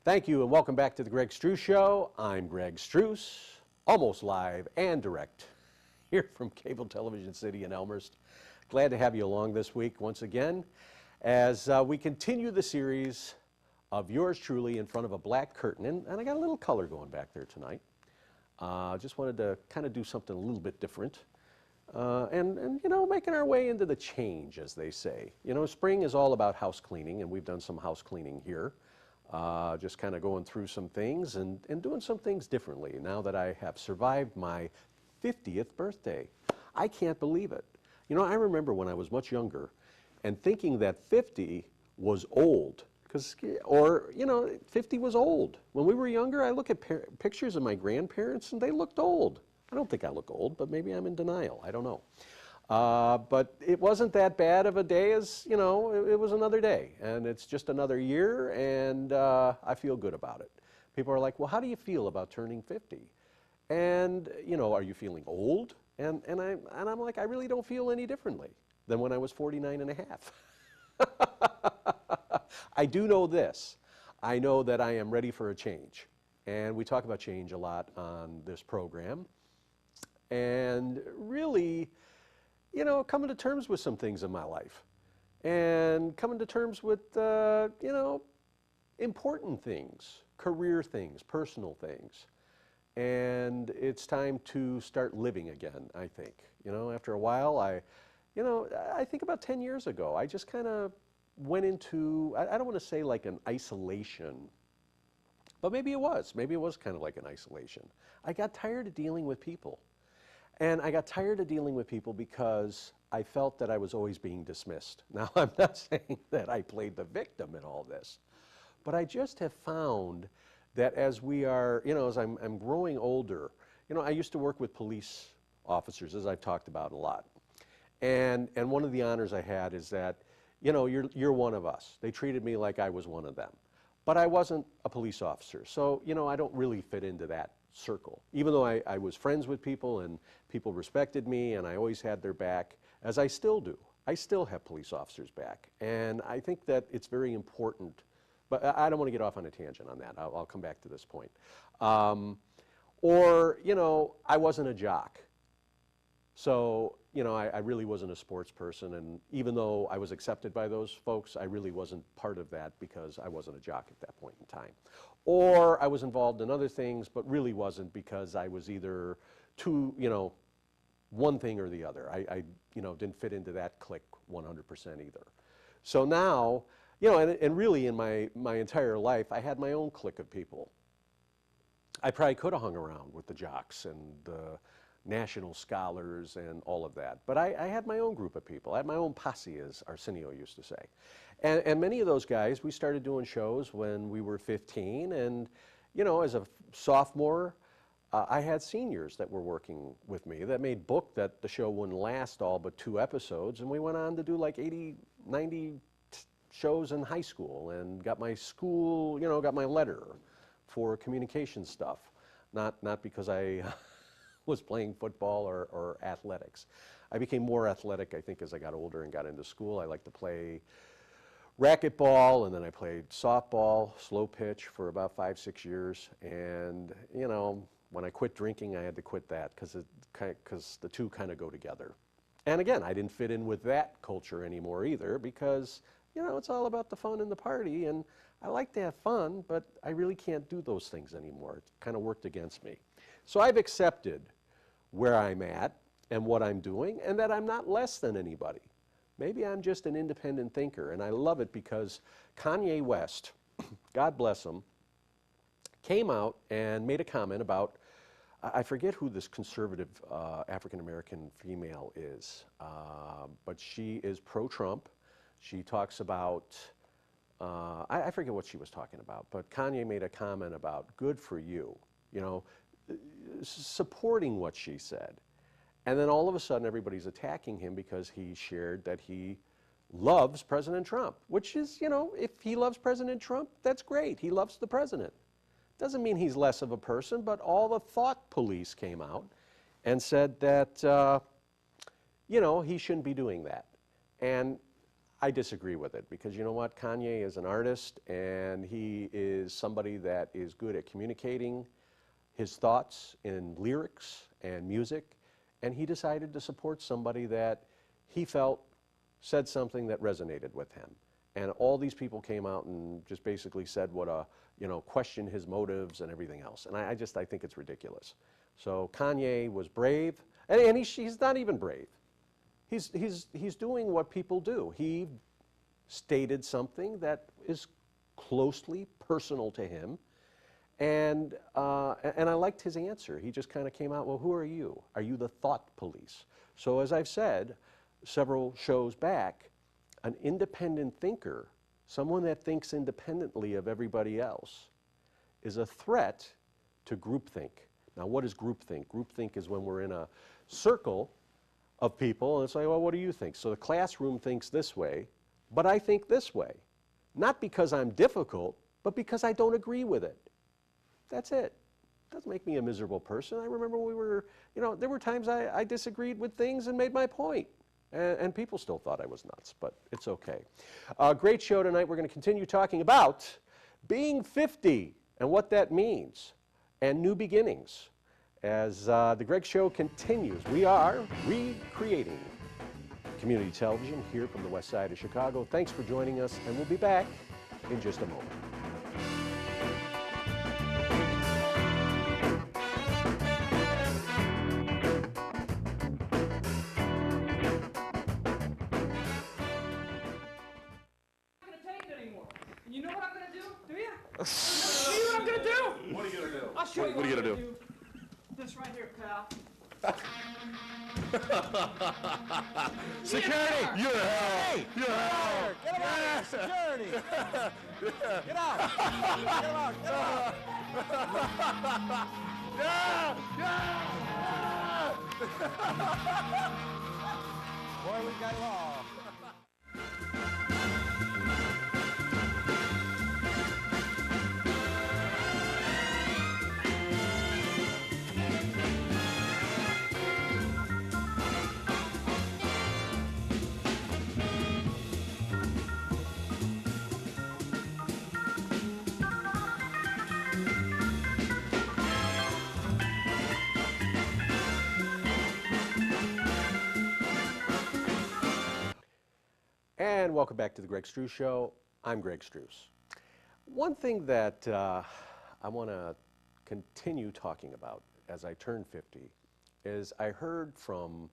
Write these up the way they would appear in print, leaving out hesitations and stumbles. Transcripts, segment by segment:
Thank you and welcome back to the Greg Struss Show. I'm Greg Struss, almost live and direct here from Cable Television City in Elmhurst. Glad to have you along this week once again as we continue the series of yours truly in front of a black curtain. And I got a little color going back there tonight. Just wanted to kind of do something a little bit different. And you know, making our way into the change, as they say. You know, spring is all about house cleaning, and we've done some house cleaning here. Just kind of going through some things and doing some things differently now that I have survived my 50th birthday. I can't believe it. You know, I remember when I was much younger and thinking that 50 was old. Or, you know, 50 was old. When we were younger, I look at pictures of my grandparents and they looked old. I don't think I look old, but maybe I'm in denial. I don't know. But it wasn't that bad of a day as, you know, it was another day. And it's just another year, and I feel good about it. People are like, well, how do you feel about turning 50? And, you know, are you feeling old? And I'm like, I really don't feel any differently than when I was 49 and a half. I do know this. I know that I am ready for a change. And we talk about change a lot on this program. And really, you know, coming to terms with some things in my life and coming to terms with, you know, important things, career things, personal things. And it's time to start living again, I think. You know, after a while, I think about 10 years ago, I just kind of went into, I don't want to say like an isolation, but maybe it was kind of like an isolation. I got tired of dealing with people. And I got tired of dealing with people because I felt that I was always being dismissed. Now, I'm not saying that I played the victim in all this, but I just have found that as we are, you know, as I'm growing older, you know, I used to work with police officers, as I've talked about a lot. And one of the honors I had is that, you know, you're one of us. They treated me like I was one of them. But I wasn't a police officer, so, you know, I don't really fit into that circle. Even though I was friends with people and people respected me and I always had their back, as I still do. I still have police officers' back. And I think that it's very important, but I don't want to get off on a tangent on that. I'll come back to this point. Or, you know, I wasn't a jock. So, you know, I really wasn't a sports person, and even though I was accepted by those folks, I really wasn't part of that because I wasn't a jock at that point in time. Or I was involved in other things, but really wasn't because I was either too, you know, one thing or the other. I you know, didn't fit into that clique 100% either. So now, you know, and really in my entire life, I had my own clique of people. I probably could have hung around with the jocks and the national scholars and all of that. But I had my own group of people. I had my own posse, as Arsenio used to say. And many of those guys, we started doing shows when we were 15. And, you know, as a sophomore, I had seniors that were working with me that made book that the show wouldn't last all but 2 episodes. And we went on to do like 80, 90 shows in high school and got my school, you know, got my letter for communication stuff. Not because I was playing football or athletics. I became more athletic, I think, as I got older and got into school. I liked to play racquetball, and then I played softball, slow pitch for about 5-6 years. And, you know, when I quit drinking, I had to quit that because the two kind of go together. And again, I didn't fit in with that culture anymore either because, you know, it's all about the fun and the party, and I like to have fun, but I really can't do those things anymore. It kind of worked against me. So I've accepted where I'm at and what I'm doing, and that I'm not less than anybody. Maybe I'm just an independent thinker, and I love it because Kanye West, God bless him, came out and made a comment about, I forget who this conservative African-American female is, but she is pro-Trump. She talks about, I forget what she was talking about, but Kanye made a comment about good for you, you know, supporting what she said. And then all of a sudden everybody's attacking him because he shared that he loves President Trump, which is, you know, if he loves President Trump, that's great. He loves the president. Doesn't mean he's less of a person, but all the thought police came out and said that, you know, he shouldn't be doing that. And I disagree with it because, you know what, Kanye is an artist and he is somebody that is good at communicating his thoughts in lyrics and music, and he decided to support somebody that he felt said something that resonated with him. And all these people came out and just basically said what a, you know, questioned his motives and everything else. And I think it's ridiculous. So Kanye was brave, and he's not even brave. He's doing what people do. He stated something that is closely personal to him, and I liked his answer. He just kind of came out, well, who are you? Are you the thought police? So as I've said several shows back, an independent thinker, someone that thinks independently of everybody else, is a threat to groupthink. Now, what is groupthink? Groupthink is when we're in a circle of people and it's like, well, what do you think? So the classroom thinks this way, but I think this way. Not because I'm difficult, but because I don't agree with it. That's it. It doesn't make me a miserable person. I remember when we were, you know, there were times I disagreed with things and made my point. And people still thought I was nuts, but it's okay. Great show tonight. We're going to continue talking about being 50 and what that means and new beginnings. As the Greg Show continues, we are recreating community television here from the west side of Chicago. Thanks for joining us, and we'll be back in just a moment. You know what I'm gonna do? Do you? See what I'm gonna do? What are you gonna do? I'll show you What are you I'm gonna do? This right here, pal. Security! You're hell! You're hell! Get him out! Security! Get out! Get him out! Get him out! Yeah! Yeah! Boy, we got law. And welcome back to the Greg Struss Show. I'm Greg Struss. One thing that I want to continue talking about as I turn 50 is I heard from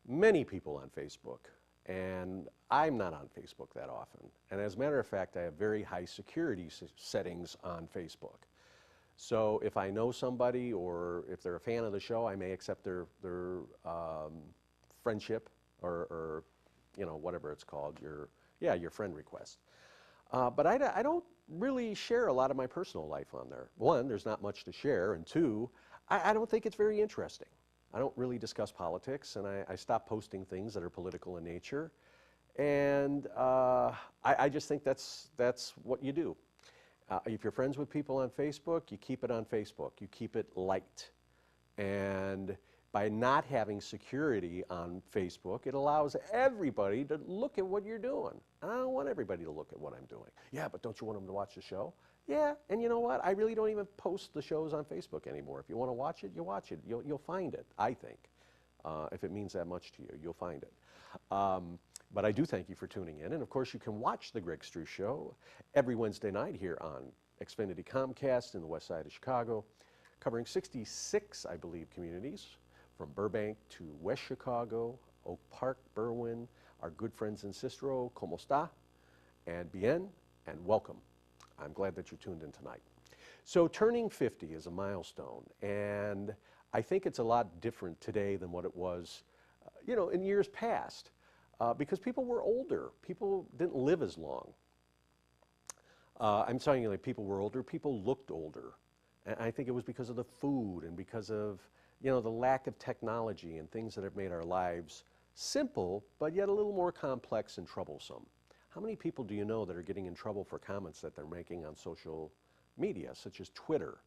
many people on Facebook, and I'm not on Facebook that often. And as a matter of fact, I have very high security settings on Facebook. So if I know somebody or if they're a fan of the show, I may accept their friendship or you know, whatever it's called, your friend request. But I don't really share a lot of my personal life on there. One, there's not much to share, and two, I don't think it's very interesting. I don't really discuss politics, and I stopped posting things that are political in nature, and I just think that's what you do. If you're friends with people on Facebook, you keep it on Facebook. You keep it light. And by not having security on Facebook, it allows everybody to look at what you're doing. And I don't want everybody to look at what I'm doing. Yeah, but don't you want them to watch the show? Yeah, and you know what? I really don't even post the shows on Facebook anymore. If you want to watch it, you watch it. You'll find it, I think. If it means that much to you, you'll find it. But I do thank you for tuning in. And of course, you can watch The Greg Struss Show every Wednesday night here on Xfinity Comcast in the west side of Chicago, covering 66, I believe, communities, from Burbank to West Chicago, Oak Park, Berwyn, our good friends in Cicero, como esta, and bien, and welcome. I'm glad that you tuned in tonight. So turning 50 is a milestone, and I think it's a lot different today than what it was, you know, in years past, because people were older. People didn't live as long. I'm telling you, like, people were older. People looked older, and I think it was because of the food and because of, you know, the lack of technology and things that have made our lives simple, but yet a little more complex and troublesome. How many people do you know that are getting in trouble for comments that they're making on social media, such as Twitter?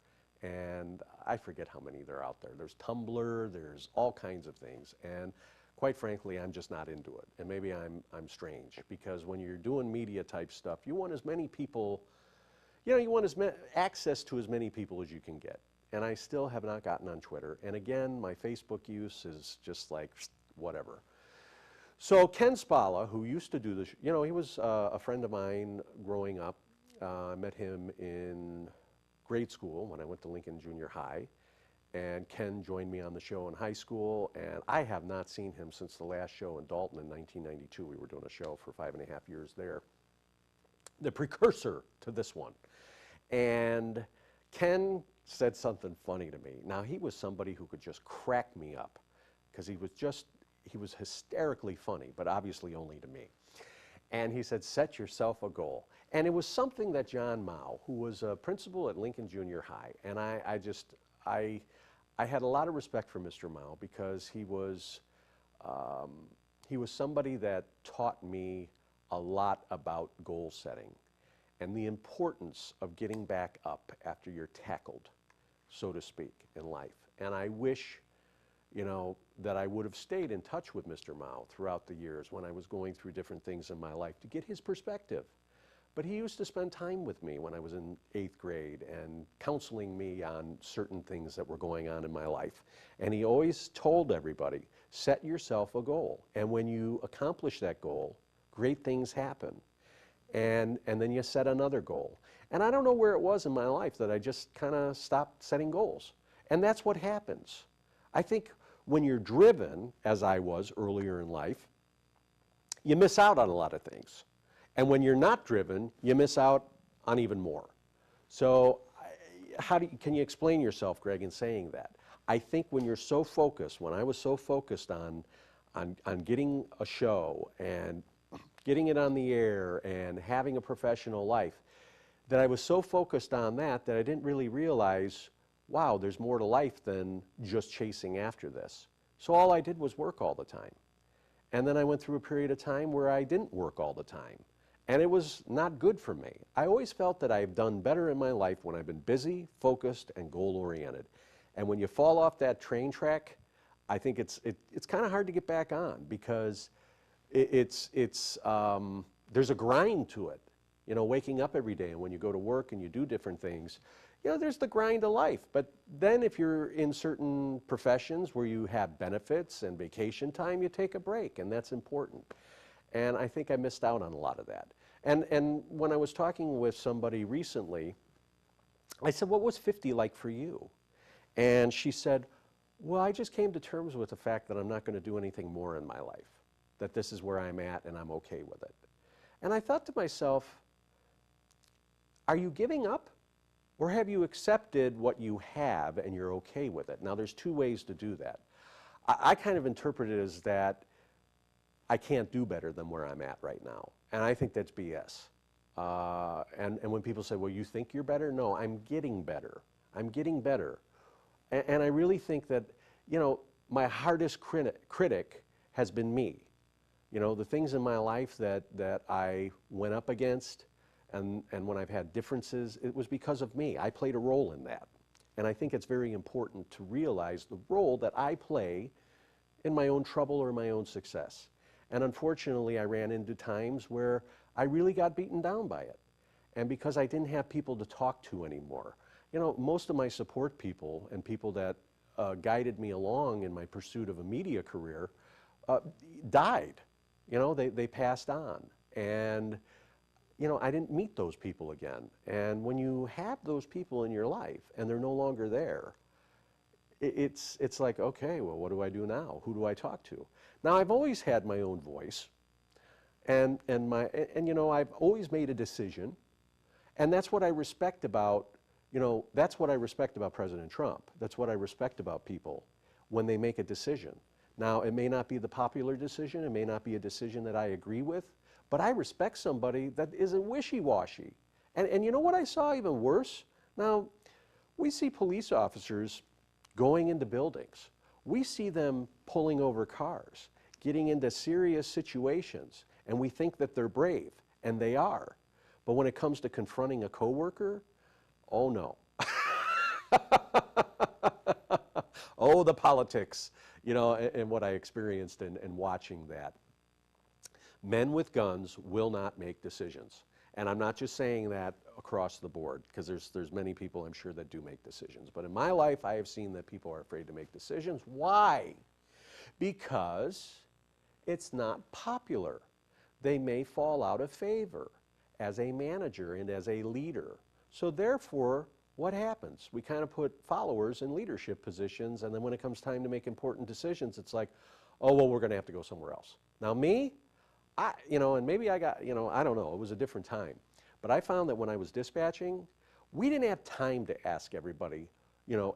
And I forget how many there are out there. There's Tumblr, there's all kinds of things. And quite frankly, I'm just not into it. And maybe I'm strange, because when you're doing media type stuff, you want as many people, you want access to as many people as you can get. And I still have not gotten on Twitter. And again, my Facebook use is just like whatever. So Ken Spala, who used to do this, he was a friend of mine growing up. I met him in grade school when I went to Lincoln Junior High. And Ken joined me on the show in high school. And I have not seen him since the last show in Dalton in 1992. We were doing a show for 5.5 years there. The precursor to this one. And Ken said something funny to me. Now, he was somebody who could just crack me up, because he was hysterically funny, but obviously only to me. And he said, set yourself a goal. And it was something that John Mao, who was a principal at Lincoln Junior High, and I had a lot of respect for Mr. Mao, because he was somebody that taught me a lot about goal setting and the importance of getting back up after you're tackled, so to speak, in life. And I wish, that I would have stayed in touch with Mr. Mao throughout the years when I was going through different things in my life to get his perspective. But he used to spend time with me when I was in 8th grade and counseling me on certain things that were going on in my life. And he always told everybody, set yourself a goal. And when you accomplish that goal, great things happen. And then you set another goal. And I don't know where it was in my life that I just kind of stopped setting goals. And that's what happens. I think when you're driven, as I was earlier in life, you miss out on a lot of things. And when you're not driven, you miss out on even more. So can you explain yourself, Greg, in saying that? I think when you're so focused, when I was so focused on getting a show and getting it on the air and having a professional life, that I was so focused on that I didn't really realize, wow, there's more to life than just chasing after this. So all I did was work all the time. And then I went through a period of time where I didn't work all the time. And it was not good for me. I always felt that I've done better in my life when I've been busy, focused, and goal-oriented. And when you fall off that train track, I think it's kind of hard to get back on, because there's a grind to it. Waking up every day, and when you go to work and you do different things, there's the grind of life. But then if you're in certain professions where you have benefits and vacation time, you take a break, and that's important. And I think I missed out on a lot of that. And when I was talking with somebody recently, I said, what was 50 like for you? And she said, well, I just came to terms with the fact that I'm not going to do anything more in my life, that this is where I'm at and I'm okay with it. And I thought to myself, are you giving up? Or have you accepted what you have and you're okay with it? Now, there's two ways to do that. I kind of interpret it as that I can't do better than where I'm at right now. And I think that's BS. And when people say, well, you think you're better? No, I'm getting better. I'm getting better. And I really think that, my hardest critic has been me. The things in my life that I went up against, and when I've had differences, it was because of me. I played a role in that. And I think it's very important to realize the role that I play in my own trouble or my own success. And unfortunately, I ran into times where I really got beaten down by it. And because I didn't have people to talk to anymore. Most of my support people and people that guided me along in my pursuit of a media career died. They passed on. And I didn't meet those people again. And when you have those people in your life and they're no longer there, it's like, okay, well, what do I do now? Who do I talk to? Now, I've always had my own voice, and I've always made a decision, and that's what I respect about, that's what I respect about President Trump. That's what I respect about people when they make a decision. Now, it may not be the popular decision, it may not be a decision that I agree with, but I respect somebody that isn't wishy-washy. And you know what I saw even worse? Now, we see police officers going into buildings. We see them pulling over cars. getting into serious situations, and we think that they're brave, and they are. But when it comes to confronting a coworker, oh no. Oh, the politics, you know, and what I experienced in watching that. Men with guns will not make decisions. And I'm not just saying that across the board, because there's many people I'm sure that do make decisions. But in my life, I have seen that people are afraid to make decisions. Why? Because it's not popular. They may fall out of favor as a manager and as a leader. So therefore, what happens? We kind of put followers in leadership positions, and then when it comes time to make important decisions, it's like, oh, well, we're going to have to go somewhere else. Now me, and maybe I got, I don't know, it was a different time. But I found that when I was dispatching, we didn't have time to ask everybody,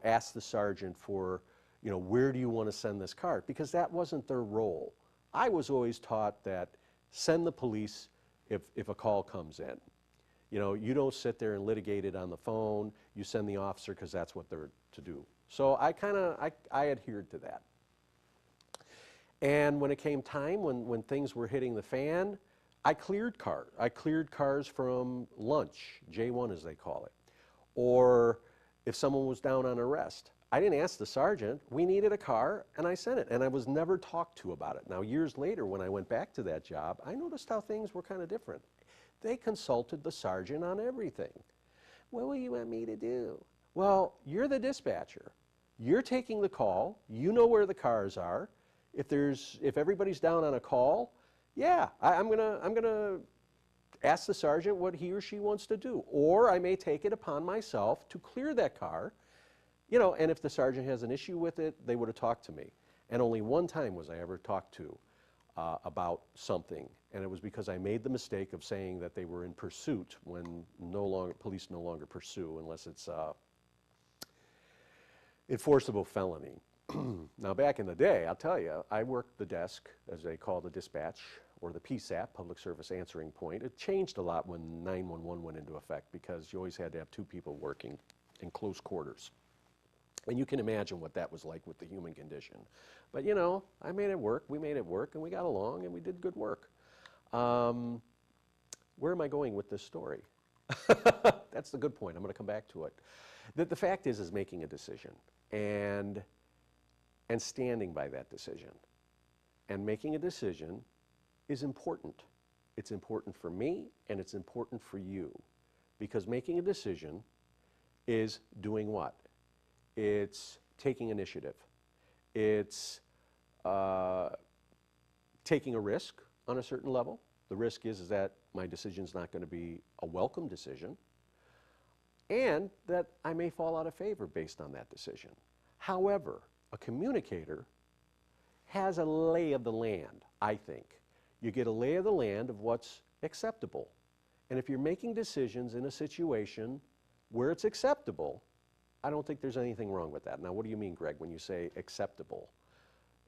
ask the sergeant for, where do you want to send this car? Because that wasn't their role. I was always taught that send the police if a call comes in. You don't sit there and litigate it on the phone. You send the officer because that's what they're to do. So I adhered to that. And when it came time, when things were hitting the fan, I cleared cars. I cleared cars from lunch, J1 as they call it. Or if someone was down on arrest, I didn't ask the sergeant. We needed a car, and I sent it. And I was never talked to about it. Now, years later, when I went back to that job, I noticed how things were kind of different. They consulted the sergeant on everything. What will you want me to do? Well, you're the dispatcher. You're taking the call. You know where the cars are. If everybody's down on a call, yeah, I'm gonna ask the sergeant what he or she wants to do. Or I may take it upon myself to clear that car, and if the sergeant has an issue with it, they would have talked to me. And only one time was I ever talked to about something, and it was because I made the mistake of saying that they were in pursuit when police no longer pursue unless it's enforceable felony. Now, back in the day, I'll tell you, I worked the desk, as they call the dispatch, or the PSAP, Public Service Answering Point. It changed a lot when 911 went into effect because you always had to have two people working in close quarters. And you can imagine what that was like with the human condition. But, I made it work, we made it work, and we got along, and we did good work. Where am I going with this story? That's the good point. I'm going to come back to it. The fact is making a decision. And standing by that decision. And making a decision is important. It's important for me, and it's important for you. Because making a decision is doing what? It's taking initiative. It's taking a risk on a certain level. The risk is that my decision's not going to be a welcome decision, and that I may fall out of favor based on that decision. However, a communicator has a lay of the land, I think. You get a lay of the land of what's acceptable. And if you're making decisions in a situation where it's acceptable, I don't think there's anything wrong with that. Now, what do you mean, Greg, when you say acceptable?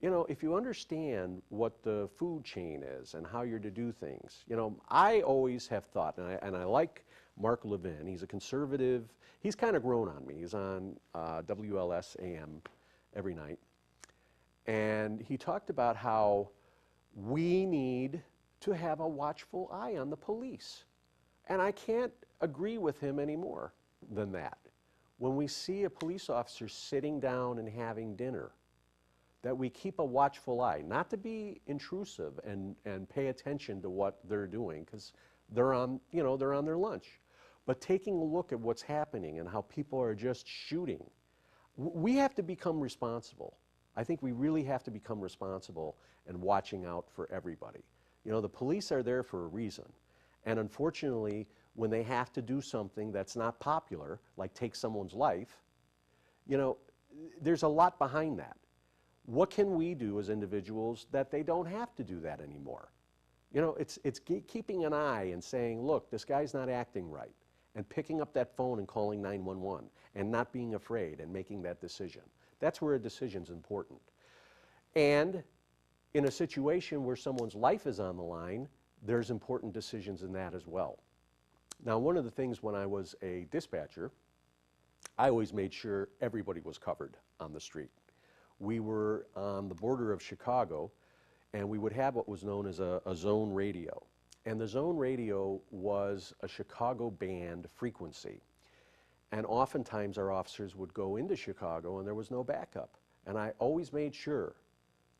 If you understand what the food chain is and how you're to do things, I always have thought, and I like Mark Levin. He's a conservative. He's kind of grown on me. He's on WLS AM every night. And he talked about how we need to have a watchful eye on the police. And I can't agree with him any more than that. When we see a police officer sitting down and having dinner, that we keep a watchful eye, not to be intrusive and pay attention to what they're doing, because they're on their lunch, but taking a look at what's happening and how people are just shooting. We have to become responsible. I think we really have to become responsible and watching out for everybody. The police are there for a reason. And unfortunately, when they have to do something that's not popular, like take someone's life, there's a lot behind that. What can we do as individuals that they don't have to do that anymore? It's keeping an eye and saying, look, this guy's not acting right, and picking up that phone and calling 911, and not being afraid and making that decision. That's where a decision's important. And in a situation where someone's life is on the line, there's important decisions in that as well. Now, one of the things when I was a dispatcher, I always made sure everybody was covered on the street. We were on the border of Chicago, And we would have what was known as a zone radio. And the zone radio was a Chicago band frequency. And oftentimes our officers would go into Chicago and there was no backup. And I always made sure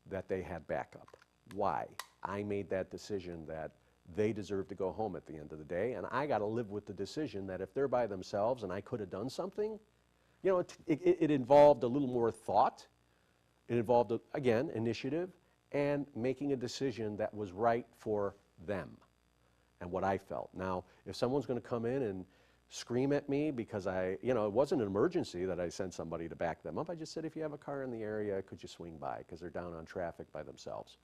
that they had backup. Why? I made that decision that they deserve to go home at the end of the day, and I got to live with the decision that if they're by themselves and I could have done something, you know, it involved a little more thought. It involved, again, initiative and making a decision that was right for them and what I felt. Now, if someone's going to come in and scream at me because you know, it wasn't an emergency that I sent somebody to back them up. I just said, if you have a car in the area, could you swing by? Because they're down on traffic by themselves.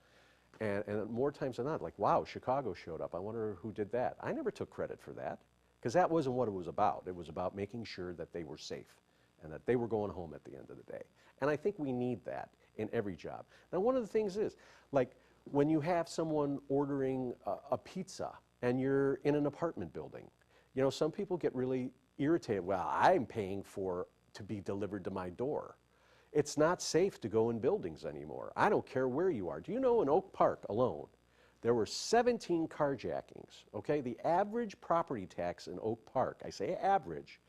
And more times than not, like, wow, Chicago showed up. I wonder who did that. I never took credit for that because that wasn't what it was about. It was about making sure that they were safe and that they were going home at the end of the day. And I think we need that in every job. Now, one of the things is, like, when you have someone ordering a pizza and you're in an apartment building, you know, some people get really irritated. Well, I'm paying to be delivered to my door. It's not safe to go in buildings anymore. I don't care where you are. Do you know in Oak Park alone, there were 17 carjackings, okay? The average property tax in Oak Park, I say average,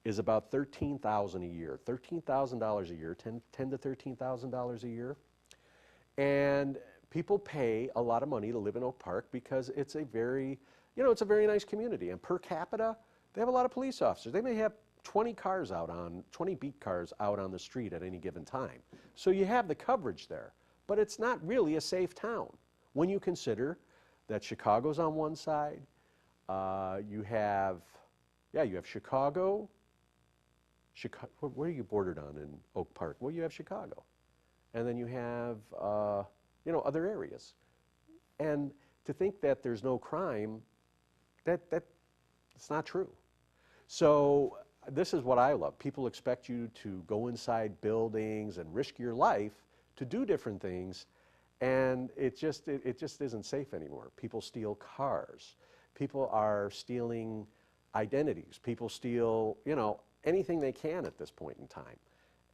is about $13,000 a year, $13,000 a year, $10 to $13,000 a year. And people pay a lot of money to live in Oak Park because it's a very, you know, it's a very nice community. And per capita, they have a lot of police officers. They may have 20 beat cars out on the street at any given time. So you have the coverage there, but it's not really a safe town when you consider that Chicago's on one side, you have Chicago, where are you bordered on in Oak Park? Well, you have Chicago. And then you have, you know, other areas. And to think that there's no crime, it's not true. So this is what I love. People expect you to go inside buildings and risk your life to do different things, and it just isn't safe anymore. People steal cars. People are stealing identities. People steal, you know, anything they can at this point in time.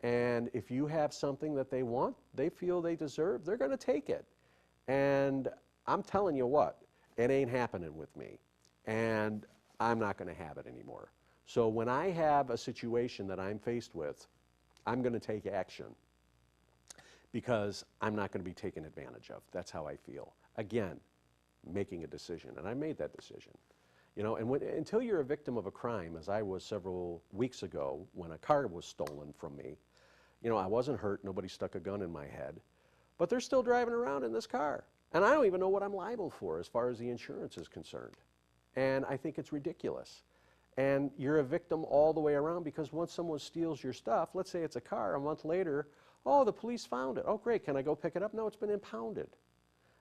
And if you have something that they want, they feel they deserve, they're going to take it. And I'm telling you what, it ain't happening with me. And I'm not going to have it anymore. So when I have a situation that I'm faced with, I'm going to take action because I'm not going to be taken advantage of. That's how I feel. Again, making a decision, and I made that decision. You know, and until you're a victim of a crime, as I was several weeks ago when a car was stolen from me, you know, I wasn't hurt, nobody stuck a gun in my head, but they're still driving around in this car. And I don't even know what I'm liable for as far as the insurance is concerned. And I think it's ridiculous. And you're a victim all the way around because once someone steals your stuff, let's say it's a car, a month later, oh, the police found it. Oh, great, can I go pick it up? No, it's been impounded.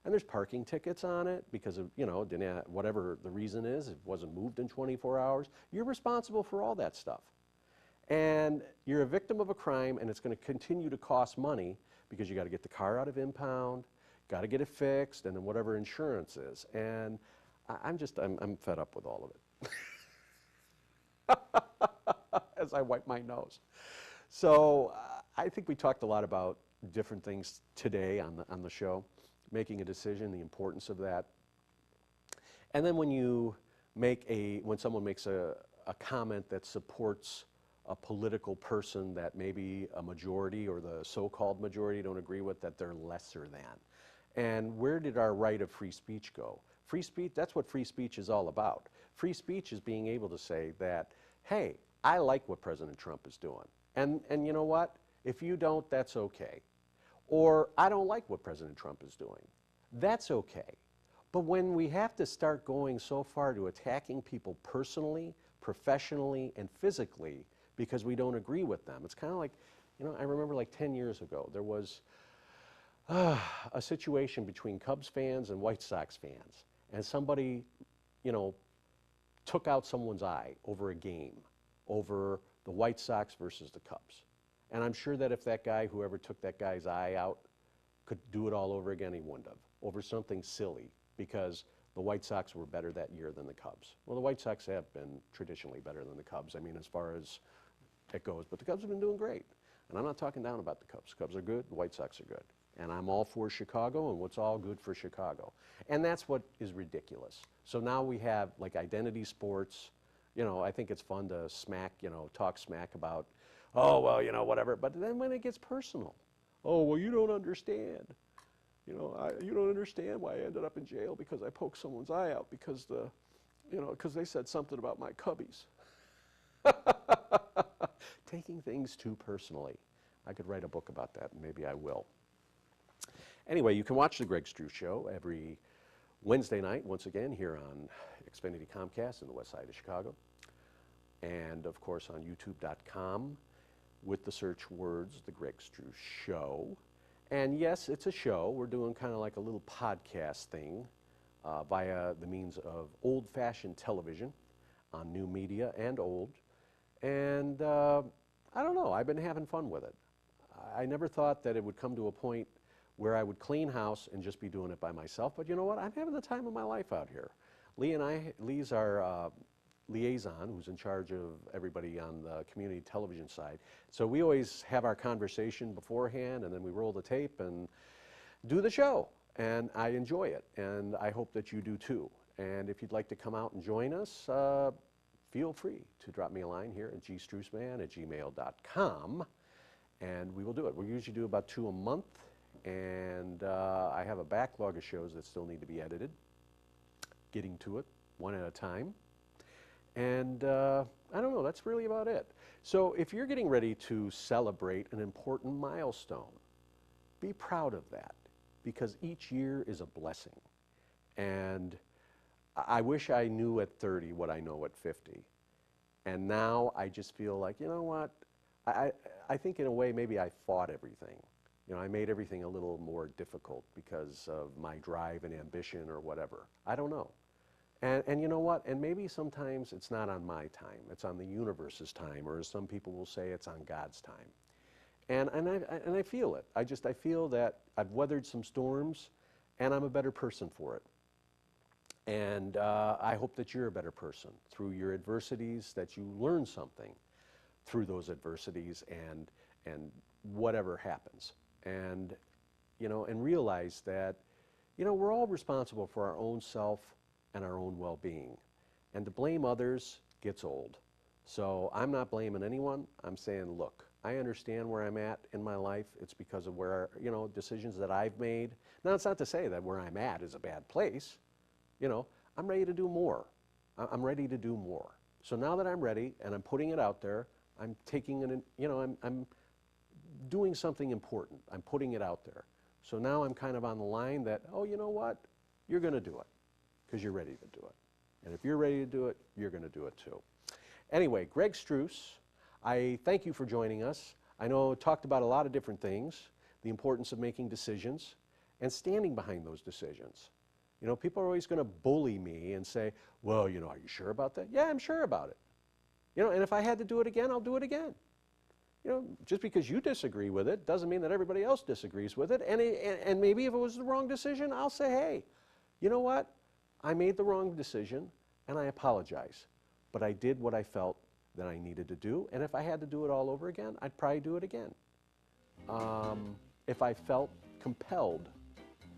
And there's parking tickets on it because of, you know, whatever the reason is, it wasn't moved in 24 hours. You're responsible for all that stuff. And you're a victim of a crime, and it's going to continue to cost money because you got to get the car out of impound, got to get it fixed, and then whatever insurance is. And I'm fed up with all of it. As I wipe my nose. So I think we talked a lot about different things today on the show, making a decision, the importance of that. And then when someone makes a comment that supports a political person that maybe a majority or the so-called majority don't agree with, that they're lesser than. And where did our right of free speech go? Free speech, that's what free speech is all about. Free speech is being able to say that, hey, I like what President Trump is doing. And you know what? If you don't, that's okay. Or I don't like what President Trump is doing. That's okay. But when we have to start going so far to attacking people personally, professionally, and physically because we don't agree with them, it's kind of like, you know, I remember like 10 years ago, there was a situation between Cubs fans and White Sox fans. And somebody, you know, took out someone's eye over a game, over the White Sox versus the Cubs. And I'm sure that if that guy, whoever took that guy's eye out, could do it all over again, he wouldn't have, over something silly, because the White Sox were better that year than the Cubs. Well, the White Sox have been traditionally better than the Cubs, I mean, as far as it goes, but the Cubs have been doing great. And I'm not talking down about the Cubs. Cubs are good, the White Sox are good. And I'm all for Chicago and what's all good for Chicago. And that's what is ridiculous. So now we have like identity sports. You know, I think it's fun to talk smack about, oh, well, whatever. But then when it gets personal, oh, well, you don't understand. You don't understand why I ended up in jail because I poked someone's eye out because because they said something about my cubbies. Taking things too personally. I could write a book about that, and maybe I will. Anyway, you can watch The Greg Struss Show every Wednesday night, once again, here on Xfinity Comcast in the west side of Chicago. And, of course, on youtube.com with the search words, The Greg Struss Show. And, yes, it's a show. We're doing kind of like a little podcast thing via the means of old-fashioned television on new media and old. And I don't know. I've been having fun with it. I never thought that it would come to a point where I would clean house and just be doing it by myself. But you know what? I'm having the time of my life out here. Lee's our liaison, who's in charge of everybody on the community television side. So we always have our conversation beforehand, and then we roll the tape and do the show. And I enjoy it, and I hope that you do too. And if you'd like to come out and join us, feel free to drop me a line here at gstrussman@gmail.com, and we will do it. We usually do about 2 a month, and I have a backlog of shows that still need to be edited, getting to it one at a time. And I don't know, that's really about it. So if you're getting ready to celebrate an important milestone, be proud of that, because each year is a blessing. And I wish I knew at 30 what I know at 50. And now I just feel like, you know what, I think in a way maybe I fought everything. I made everything a little more difficult because of my drive and ambition or whatever. I don't know. And you know what, and maybe sometimes it's not on my time, it's on the universe's time, or as some people will say, it's on God's time. And I feel it. I feel that I've weathered some storms, and I'm a better person for it. And I hope that you're a better person through your adversities, that you learn something through those adversities and whatever happens. And, and realize that, we're all responsible for our own self and our own well-being. And to blame others gets old. So I'm not blaming anyone. I'm saying, look, I understand where I'm at in my life. It's because of where, decisions that I've made. Now, it's not to say that where I'm at is a bad place. I'm ready to do more. I'm ready to do more. So now that I'm ready and I'm putting it out there, I'm taking I'm doing something important. I'm putting it out there. So now I'm kind of on the line that, oh, you know what? You're going to do it because you're ready to do it. And if you're ready to do it, you're going to do it too. Anyway, Greg Struss, I thank you for joining us. I know I talked about a lot of different things, the importance of making decisions and standing behind those decisions. People are always going to bully me and say, well, are you sure about that? Yeah, I'm sure about it. And if I had to do it again, I'll do it again. Just because you disagree with it doesn't mean that everybody else disagrees with it. And maybe if it was the wrong decision, I'll say, hey, you know what? I made the wrong decision, and I apologize. But I did what I felt that I needed to do, and if I had to do it all over again, I'd probably do it again. If I felt compelled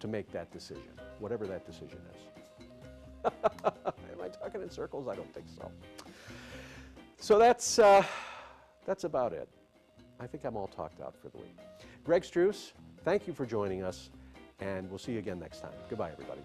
to make that decision, whatever that decision is. Am I talking in circles? I don't think so. So that's about it. I think I'm all talked out for the week. Greg Struss, thank you for joining us, and we'll see you again next time. Goodbye, everybody.